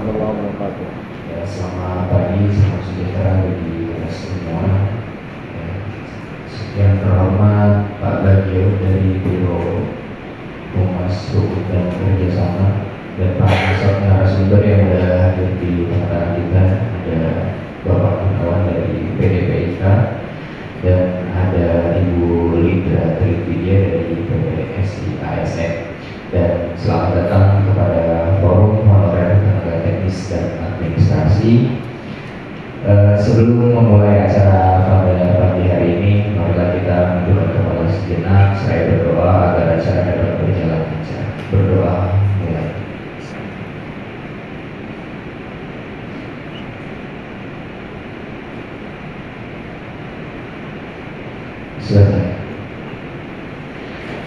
warahmatullahi wabarakatuh. Ya, selamat pagi, selamat sejahtera bagi kita semua. Ya, yang terhormat Pak Bagio dari Biro Humas Hukum dan Kerjasama dan Pak narasumber yang sudah hadir di tengah kita, ada Bapak Kawan dari PDPIK dan ada Ibu Lidra Trividia dari PPSI ASN. Dan selamat datang kepada Forum Honorer Tenaga Teknis dan Administrasi. Sebelum memulai acara pada pagi hari ini, marilah kita menundukkan kepala sejenak. Saya berdoa agar acara dapat berjalan lancar. Berdoa mulai. Selesai.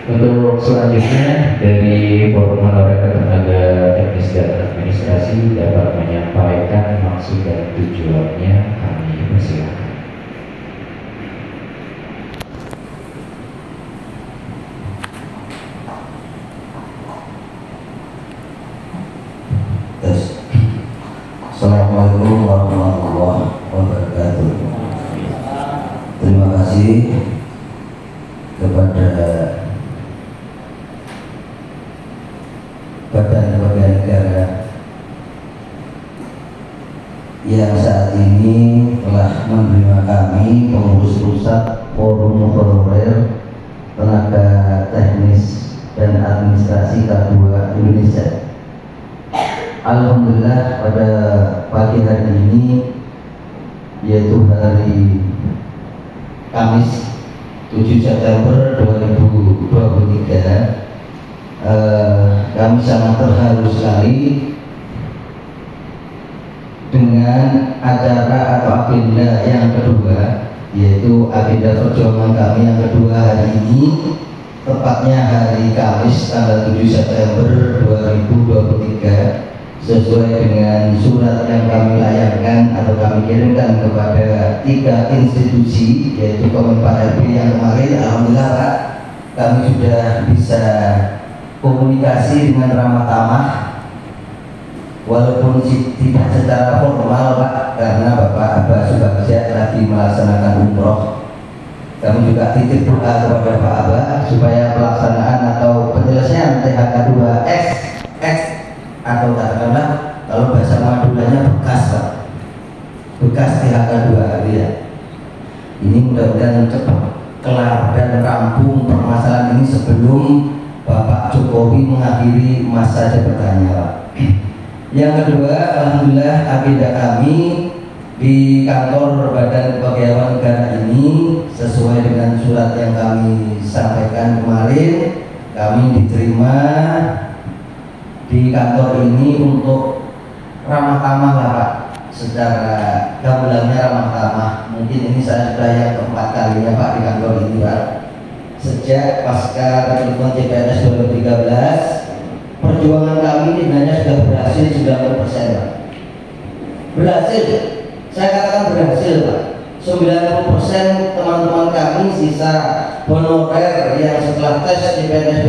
Untuk selanjutnya dari Forum Honorer Tenaga Teknis dan Administrasi dapat menyampaikan maksud dan tujuannya, kami persilakan. Assalamualaikum warahmatullahi wabarakatuh. Terima kasih kepada Badan Kepegawaian Negara yang saat ini telah menerima kami pengurus pusat Forum Honorer Tenaga Teknis dan Administrasi K2 Indonesia. Alhamdulillah pada pagi hari ini, yaitu hari Kamis 7 September 2023, kami sangat terharu sekali dengan acara atau agenda yang kedua, yaitu agenda perjuangan kami yang kedua hari ini, tepatnya hari Kamis tanggal 7 September 2023, sesuai dengan surat yang kami layangkan atau kami kirimkan kepada 3 institusi, yaitu Kemenpan RB yang kemarin. Alhamdulillah Pak, kami sudah bisa komunikasi dengan ramah tamah, walaupun tidak secara formal Pak, karena Bapak Abah Subagja lagi melaksanakan umroh. Kami juga titip doa kepada Pak Abah supaya pelaksanaan atau penyelesaian THK 2X atau katakanlah kalau bahasa Maduranya bekas Pak, bekas THK 2 ya. Ini mudah-mudahan cepat kelar dan rampung permasalahan ini sebelum Bapak Jokowi mengakhiri masa jabatannya Pak. Yang kedua, alhamdulillah agenda kami di kantor Badan Kepegawaian Negara ini sesuai dengan surat yang kami sampaikan kemarin, kami diterima di kantor ini untuk ramah tamah lah Pak. Secara gambarannya ramah tamah. Mungkin ini saya sudah yang keempat kalinya Pak di kantor ini Pak. Sejak pasca rekrutmen CPNS 2013, perjuangan kami sebenarnya sudah berhasil 90% Pak. Berhasil, saya katakan berhasil Pak. 90% teman-teman kami sisa honorer yang setelah tes CPNS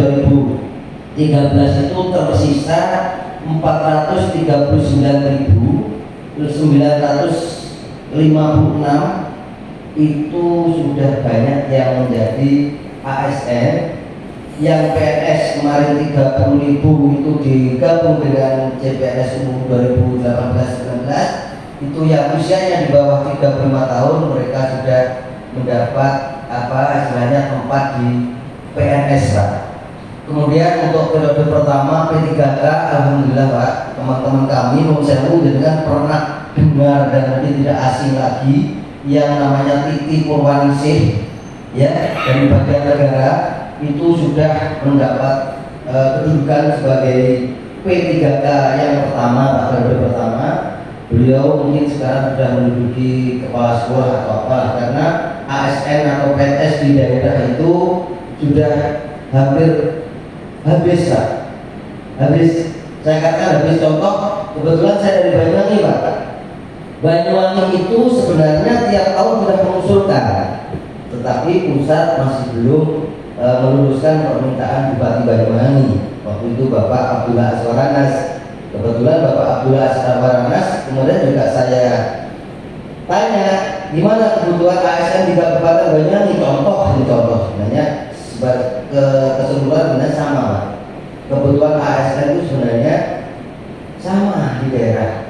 2013 itu tersisa 439.956, itu sudah banyak yang menjadi ASN. Yang PNS kemarin 30.000 itu digabung dengan CPNS umum 2018-19, itu yang usianya di bawah 35 tahun, mereka sudah mendapat istilahnya tempat di PNS Pak. Kemudian untuk periode pertama P3K, alhamdulillah Pak, teman-teman kami Sewu dengan pernah dengar dan nanti tidak asing lagi yang namanya Titi Purwaningsih ya, dari Badan Negara, itu sudah mendapat kedudukan sebagai P3K yang pertama Pak, periode pertama. Beliau mungkin sekarang sudah menduduki kepala sekolah atau apa, karena ASN atau PNS di daerah itu sudah hampir habis Pak. Habis, saya katakan habis. Contoh, kebetulan saya dari Banyuwangi Pak. Banyuwangi itu sebenarnya tiap tahun sudah mengusulkan, tetapi pusat masih belum meluluskan permintaan Bupati Banyuwangi. Waktu itu Bapak Abdullah Aswaranas, Kebetulan Bapak Abdullah Aswaranas, kemudian juga saya tanya gimana kebutuhan ASN di Kabupaten Banyuwangi, contoh sebenarnya keseluruhan sebenarnya sama Pak. Kebutuhan ASN itu sebenarnya sama di daerah.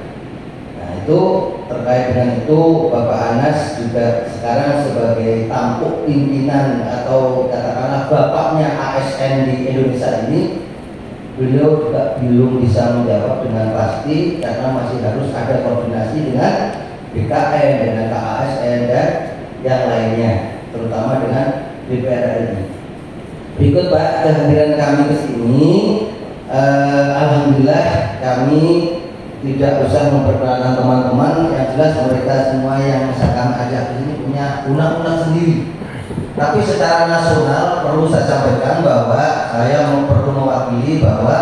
Nah itu terkait dengan itu Bapak Anas juga sekarang sebagai tampuk pimpinan atau katakanlah bapaknya ASN di Indonesia ini, beliau juga belum bisa menjawab dengan pasti karena masih harus ada koordinasi dengan BKN, dengan KASN dan yang lainnya, terutama dengan DPR RI. Berikut Pak kehadiran kami ke sini. Alhamdulillah kami tidak usah memperkenalkan teman-teman, yang jelas mereka semua yang saya kami ajak ke sini punya undang-undang sendiri. Tapi secara nasional perlu saya sampaikan bahwa saya perlu mewakili bahwa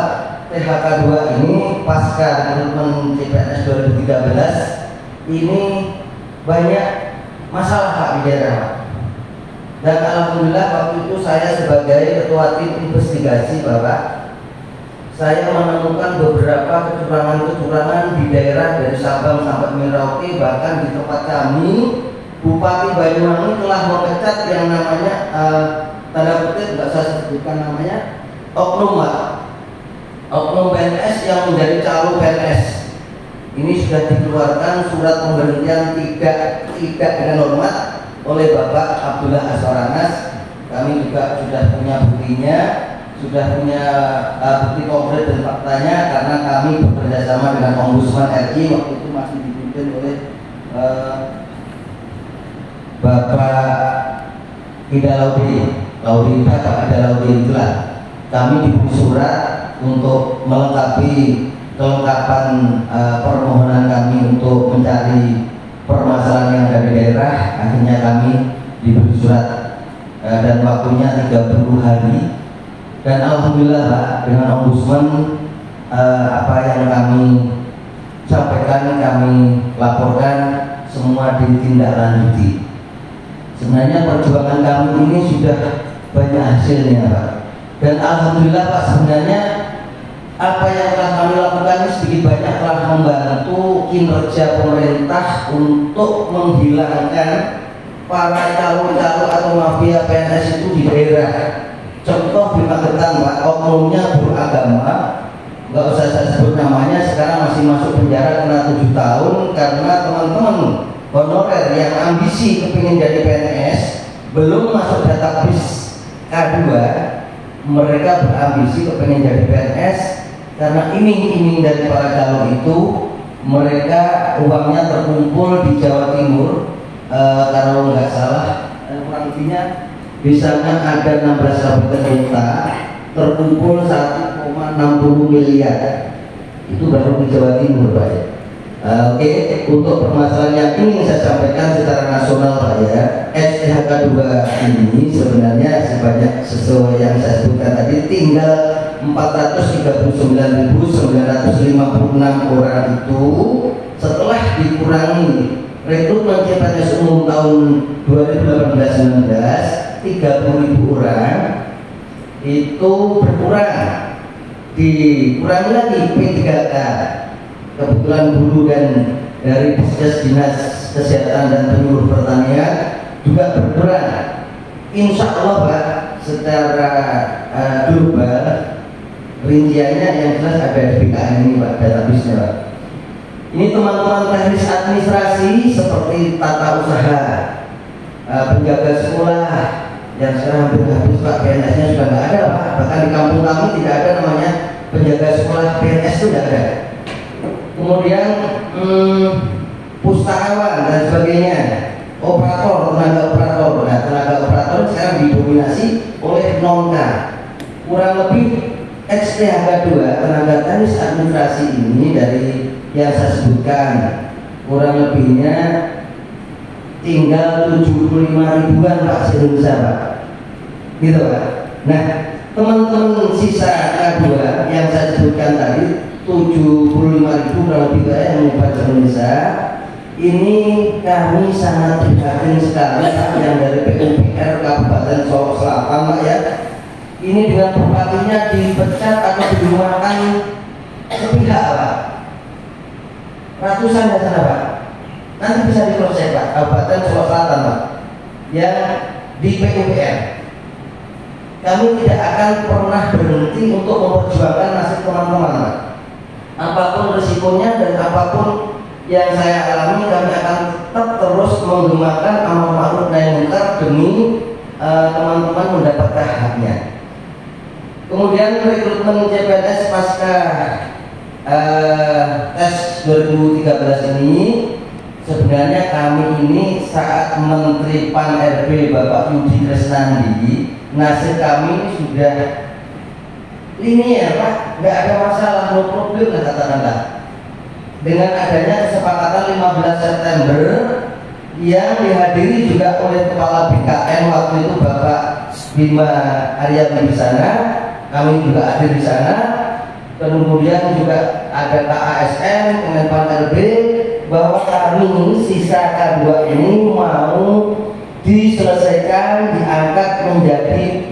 THK 2 ini pasca rekrutmen CPNS 2013 ini banyak masalah Pak di daerah. Dan alhamdulillah waktu itu saya sebagai ketua tim investigasi Bapak, saya menemukan beberapa kecurangan-kecurangan di daerah dari Sabang sampai Merauke, bahkan di tempat kami Bupati Banyuwangi telah memecat yang namanya tanda kutip nggak saya sebutkan namanya oknum PNS yang menjadi calo PNS. Ini sudah dikeluarkan surat pemberhentian tidak dengan hormat oleh Bapak Abdullah Aswaranas. Kami juga sudah punya buktinya, sudah punya bukti konkret dan faktanya karena kami bekerjasama dengan Ombudsman RI waktu itu masih dipimpin oleh Bapak Ida Laudi itulah. Kami diberi surat untuk melengkapi kelengkapan permohonan kami untuk mencari permasalahan yang ada di daerah. Akhirnya kami diberi surat dan waktunya 30 hari. Dan alhamdulillah Pak, dengan Ombudsman apa yang kami sampaikan, kami laporkan semua ditindaklanjuti. Sebenarnya perjuangan kami ini sudah banyak hasilnya Pak. Dan alhamdulillah Pak, sebenarnya apa yang telah kami lakukan ini sedikit banyak telah membantu kinerja pemerintah untuk menghilangkan para calo-calo atau mafia PNS itu di daerah. Contoh di Magetan Pak, oknumnya beragama, nggak usah saya sebut namanya, sekarang masih masuk penjara kena 7 tahun karena teman-teman honorer yang ambisi kepingin jadi PNS belum masuk database K2, mereka berambisi kepingin jadi PNS karena iming-iming dari para calon itu. Mereka uangnya terkumpul di Jawa Timur, kalau nggak salah kurang lebihnya misalkan ada 16 kabupaten kota terkumpul 1,60 miliar, itu baru di Jawa Timur Pak ya. Oke, untuk permasalahan yang ingin saya sampaikan secara nasional Pak ya, STHK 2 ini sebenarnya sebanyak sesuai yang saya sebutkan tadi tinggal 439.956 orang itu setelah dikurangi rekrutmen CPNS umum tahun 2018-19 30.000 orang itu berkurang, dikurangi lagi P3K. Kebetulan guru dan dari Dinas Kesehatan dan Penyuluh Pertanian juga berperan. Insya Allah Pak, secara global rinciannya yang jelas ada di BKN ini Pak, database-nya Pak. Ini teman-teman teknis administrasi seperti tata usaha, penjaga sekolah yang sekarang hampir habis Pak, PNS-nya sudah nggak ada Pak. Bahkan di kampung kami tidak ada namanya penjaga sekolah PNS itu tidak ada. Kemudian pustakawan dan sebagainya, operator, tenaga operator. Nah, tenaga operator sekarang didominasi oleh non-K. Kurang lebih STHK 2 tenaga teknis administrasi ini dari yang saya sebutkan kurang lebihnya tinggal 75 ribuan Pak se-Indonesia Pak, gitu Pak. Nah, teman-teman sisa K2 yang saya sebutkan tadi 75.000 kurang lebih yang menyebar di Indonesia. Ini kami sangat prihatin sekali yang dari PUPR Kabupaten Solok Selatan Pak ya. Ini dengan bupatinya dipecat atau dirumahkan sepihak Pak, ratusan di sana Pak, nanti bisa diproses Pak, Kabupaten Solo Selatan Pak, yang di PUPR. Kami tidak akan pernah berhenti untuk memperjuangkan nasib teman-teman Pak. Apapun risikonya dan apapun yang saya alami, kami akan tetap terus menggemakan amal ma'ruf nahi munkar demi teman-teman mendapatkan haknya. Kemudian rekrutmen CPNS pasca tes 2013 ini, sebenarnya kami ini saat Menteri Pan RB Bapak Yudi Krisnandi, nasib kami ini sudah linear Pak, nggak ada masalah, no problem lah katakanlah. Dengan adanya kesepakatan 15 September yang dihadiri juga oleh Kepala BKN waktu itu Bapak Bima Aryadi di sana, kami juga hadir di sana. Kemudian juga ada KASN, Kemenpan RB, bahwa kami ini sisa K2 ini mau diselesaikan, diangkat menjadi